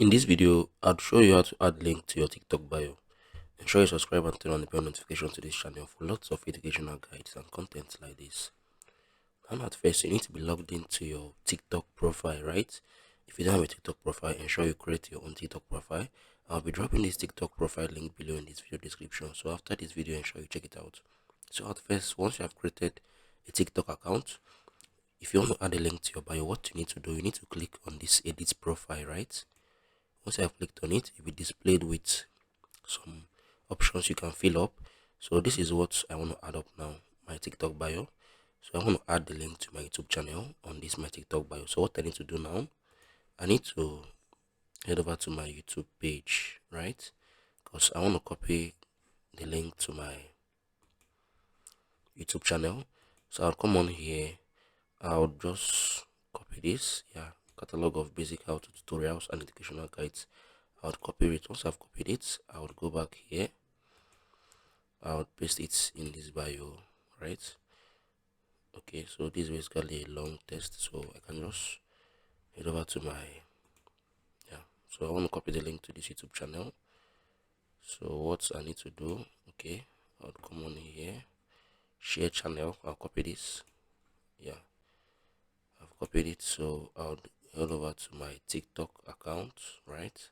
In this video, I'll show you how to add link to your TikTok bio. Ensure you subscribe and turn on the bell notification to this channel for lots of educational guides and content like this. And at first, you need to be logged into your TikTok profile, right? If you don't have a TikTok profile, ensure you create your own TikTok profile. I'll be dropping this TikTok profile link below in this video description. So after this video, ensure you check it out. So at first, once you have created a TikTok account, if you want to add a link to your bio, what you need to do, you need to click on this edit profile, right? Once I have clicked on it, it will be displayed with some options you can fill up. So this is what I want to add up now, my TikTok bio. So I want to add the link to my YouTube channel on this my TikTok bio. So what I need to do now, I need to head over to my YouTube page, right? Because I want to copy the link to my YouTube channel. So I'll come on here, I'll just copy this, catalog of basic how to tutorials and educational guides. I would copy it. Once I've copied it, I would go back here, I would paste it in this bio, right? Okay, so this is basically a long text, so I can just head over to my so I want to copy the link to this YouTube channel. So what I need to do, okay, I'll come on here, share channel, I'll copy this, I've copied it. So I'll head over to my TikTok account, right?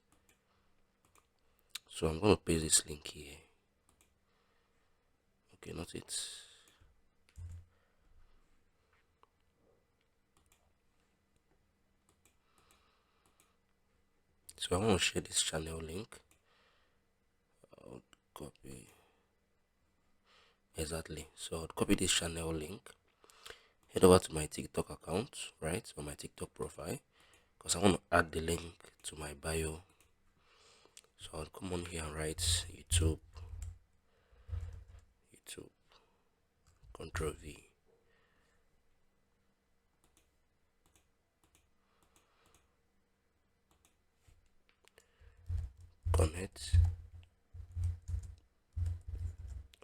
So I'm going to paste this link here. Okay, not it. So I want to share this channel link. I'll copy exactly. So I'll copy this channel link, head over to my TikTok account, right, or my TikTok profile, because I want to add the link to my bio. So I'll come on here and write YouTube, Control V. Connect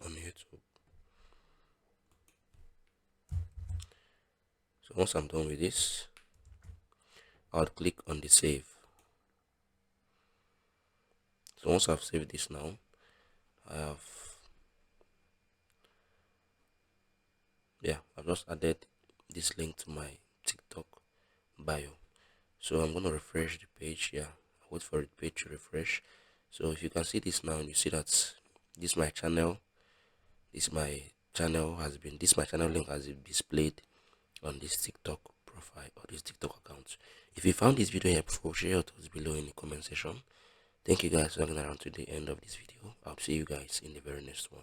on YouTube. So once I'm done with this, I'll click on the save. So once I've saved this now, I've just added this link to my TikTok bio. So I'm going to refresh the page. Wait for the page to refresh. So if you can see this now, you see that this my channel, my channel link has been displayed on this TikTok profile or this TikTok account. If you found this video helpful, share your thoughts below in the comment section. Thank you guys for hanging around to the end of this video. I'll see you guys in the very next one.